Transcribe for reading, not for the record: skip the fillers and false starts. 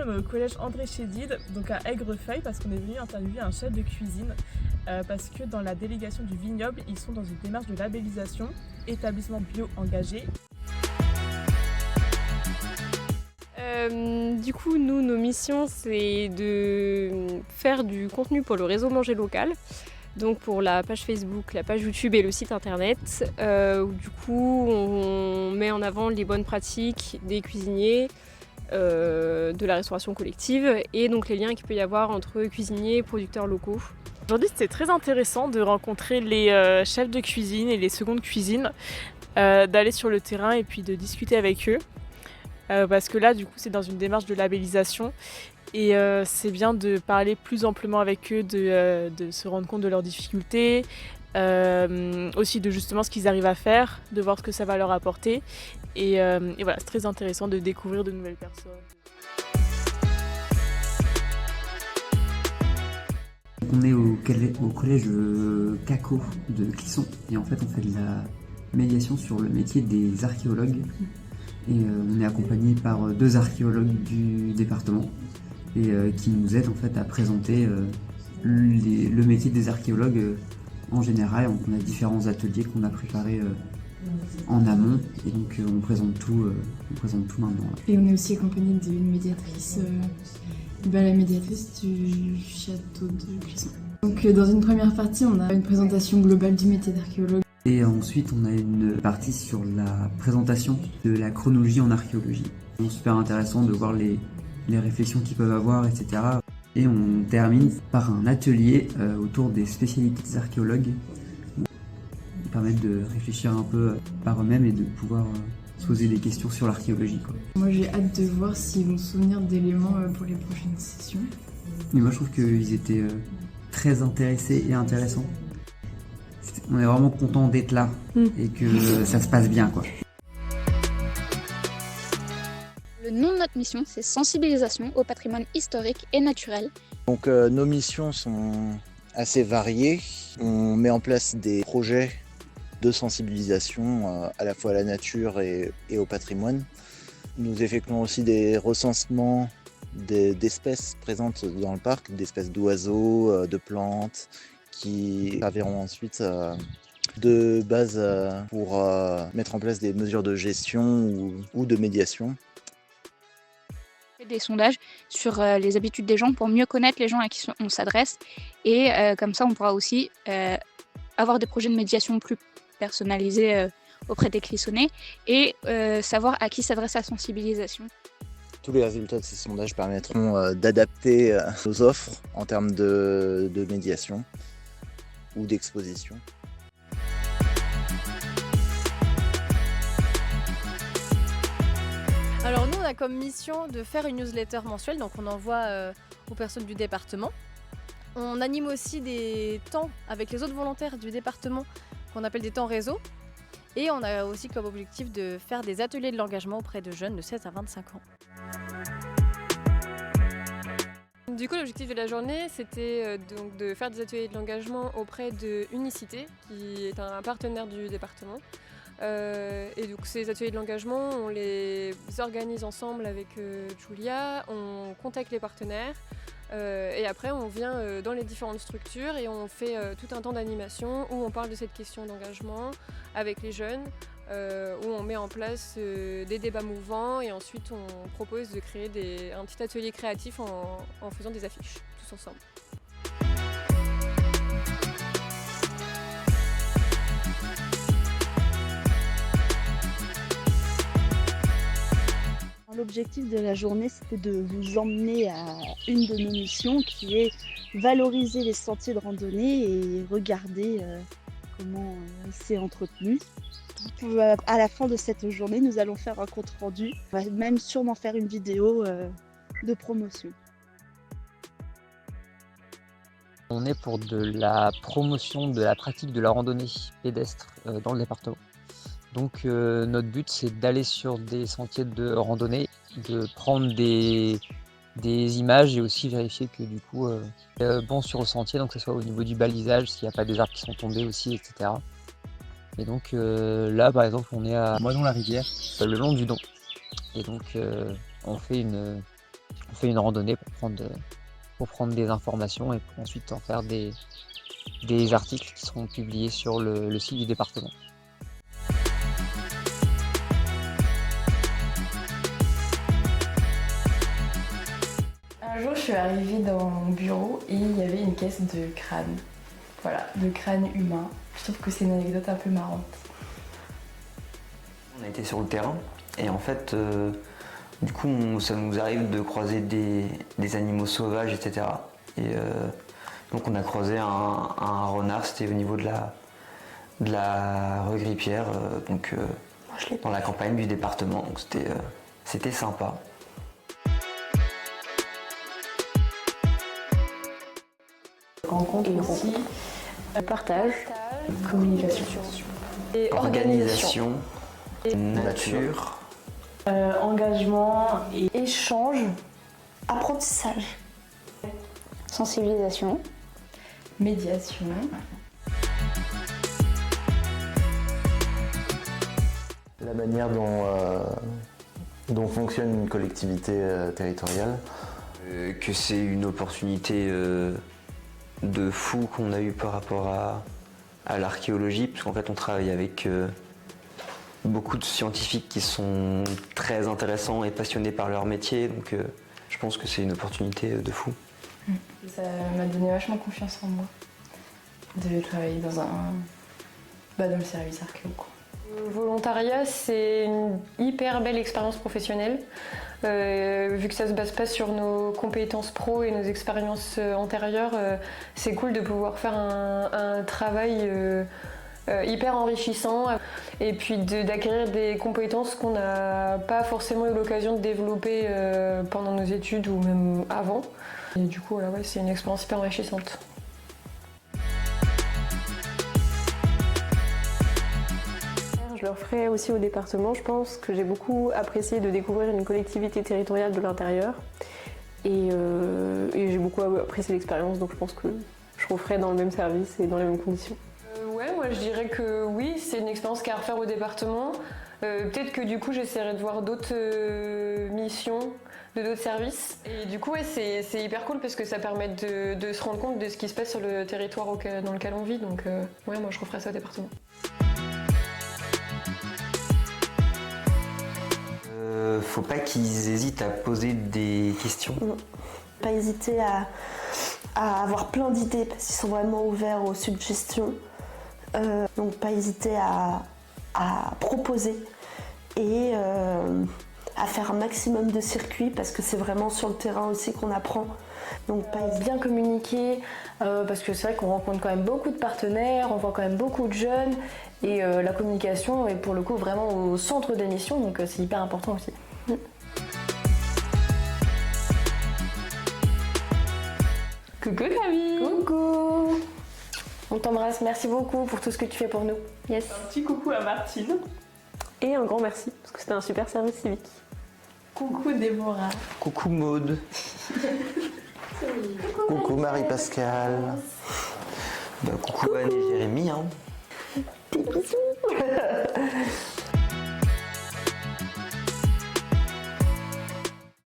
on est au collège André Chédid, donc à Aigrefeuille, parce qu'on est venu interviewer un chef de cuisine. Parce que dans la délégation du vignoble, ils sont dans une démarche de labellisation, établissement bio engagé. Du coup, nous, nos missions, c'est de faire du contenu pour le réseau Manger Local. Donc pour la page Facebook, la page YouTube et le site internet, où du coup on met en avant les bonnes pratiques des cuisiniers, de la restauration collective et donc les liens qu'il peut y avoir entre cuisiniers et producteurs locaux. Aujourd'hui, c'était très intéressant de rencontrer les chefs de cuisine et les secondes cuisines, d'aller sur le terrain et puis de discuter avec eux. Parce que là, du coup, c'est dans une démarche de labellisation et c'est bien de parler plus amplement avec eux, de se rendre compte de leurs difficultés, aussi de justement ce qu'ils arrivent à faire, de voir ce que ça va leur apporter. Et voilà, c'est très intéressant de découvrir de nouvelles personnes. On est au collège Caco de Clisson et en fait on fait de la médiation sur le métier des archéologues et on est accompagné par 2 archéologues du département et qui nous aident en fait à présenter le métier des archéologues en général. Donc, on a différents ateliers qu'on a préparés en amont et donc on présente tout maintenant. Là. Et on est aussi accompagné d'une médiatrice, la médiatrice du château de Clisson. Donc dans une première partie, on a une présentation globale du métier d'archéologue. Et ensuite, on a une partie sur la présentation de la chronologie en archéologie. C'est super intéressant de voir les réflexions qu'ils peuvent avoir, etc. Et on termine par un atelier autour des spécialités des archéologues qui permettent de réfléchir un peu par eux-mêmes et de pouvoir se poser des questions sur l'archéologie. Moi, j'ai hâte de voir s'ils vont se souvenir d'éléments pour les prochaines sessions. Mais moi, je trouve qu'ils étaient très intéressés et intéressants. On est vraiment content d'être là et que ça se passe bien, quoi. Le nom de notre mission, c'est sensibilisation au patrimoine historique et naturel. Donc nos missions sont assez variées. On met en place des projets de sensibilisation à la fois à la nature et au patrimoine. Nous effectuons aussi des recensements d'espèces présentes dans le parc, d'espèces d'oiseaux, de plantes, qui serviront ensuite de base pour mettre en place des mesures de gestion ou de médiation. Des sondages sur les habitudes des gens pour mieux connaître les gens à qui on s'adresse et comme ça on pourra aussi avoir des projets de médiation plus personnalisés auprès des Clissonnais et savoir à qui s'adresse la sensibilisation. Tous les résultats de ces sondages permettront d'adapter nos offres en termes de médiation ou d'exposition. Alors nous, on a comme mission de faire une newsletter mensuelle, donc on envoie aux personnes du département. On anime aussi des temps avec les autres volontaires du département qu'on appelle des temps réseau. Et on a aussi comme objectif de faire des ateliers de l'engagement auprès de jeunes de 16 à 25 ans. Du coup, l'objectif de la journée, c'était donc de faire des ateliers de l'engagement auprès de Unicité, qui est un partenaire du département. Et donc ces ateliers de l'engagement, on les organise ensemble avec Julia, on contacte les partenaires et après on vient dans les différentes structures et on fait tout un temps d'animation où on parle de cette question d'engagement avec les jeunes, où on met en place des débats mouvants et ensuite on propose de créer un petit atelier créatif en faisant des affiches tous ensemble. L'objectif de la journée, c'était de vous emmener à une de nos missions qui est valoriser les sentiers de randonnée et regarder comment c'est entretenu. À la fin de cette journée, nous allons faire un compte rendu. On va même sûrement faire une vidéo de promotion. On est pour de la promotion de la pratique de la randonnée pédestre dans le département. Donc notre but, c'est d'aller sur des sentiers de randonnée, de prendre des images et aussi vérifier que du coup bon sur le sentier, donc que ce soit au niveau du balisage, s'il n'y a pas des arbres qui sont tombés aussi, etc. Et donc là par exemple on est à Moisson-la-Rivière, le long du Don. Et donc on fait on fait une randonnée pour prendre des informations et pour ensuite en faire des articles qui seront publiés sur le site du département. Un jour, je suis arrivée dans mon bureau et il y avait une caisse de crâne. Voilà, de crâne humain. Je trouve que c'est une anecdote un peu marrante. On a été sur le terrain et en fait, du coup, ça nous arrive de croiser des animaux sauvages, etc. Et donc on a croisé un renard, c'était au niveau de la rue Grippière, dans la campagne du département. Donc c'était sympa. Rencontre aussi, partage, communication. Et Organisation, nature, Engagement et Échange, apprentissage, sensibilisation, médiation. La manière dont fonctionne une collectivité territoriale. que c'est une opportunité de fou qu'on a eu par rapport à l'archéologie, parce qu'en fait on travaille avec beaucoup de scientifiques qui sont très intéressants et passionnés par leur métier, donc je pense que c'est une opportunité de fou. Ça m'a donné vachement confiance en moi de travailler dans le service archéo, quoi. Le volontariat, c'est une hyper belle expérience professionnelle. Vu que ça se base pas sur nos compétences pro et nos expériences antérieures, c'est cool de pouvoir faire un travail hyper enrichissant et puis d'acquérir des compétences qu'on n'a pas forcément eu l'occasion de développer pendant nos études ou même avant. Et du coup, voilà, ouais, c'est une expérience hyper enrichissante. Je le referai aussi au département. Je pense que j'ai beaucoup apprécié de découvrir une collectivité territoriale de l'intérieur et j'ai beaucoup apprécié l'expérience, donc je pense que je referai dans le même service et dans les mêmes conditions. Ouais, moi je dirais que oui, c'est une expérience qu'à refaire au département. Peut-être que du coup j'essaierai de voir d'autres missions de d'autres services. Et du coup ouais, c'est hyper cool parce que ça permet de se rendre compte de ce qui se passe sur le territoire dans lequel on vit. Donc ouais, moi je referai ça au département. Faut pas qu'ils hésitent à poser des questions. Pas hésiter à avoir plein d'idées parce qu'ils sont vraiment ouverts aux suggestions. Donc pas hésiter à proposer et à faire un maximum de circuits parce que c'est vraiment sur le terrain aussi qu'on apprend. Donc pas hésiter. Bien communiquer parce que c'est vrai qu'on rencontre quand même beaucoup de partenaires, on voit quand même beaucoup de jeunes et la communication est pour le coup vraiment au centre des missions, donc c'est hyper important aussi. Coucou Camille. Coucou. On t'embrasse, merci beaucoup pour tout ce que tu fais pour nous. Yes. Un petit coucou à Martine. Et un grand merci, parce que c'était un super service civique. Coucou Déborah. Coucou Maude. Coucou Marie-Pascale. Coucou Anne et Jérémy. Des bisous.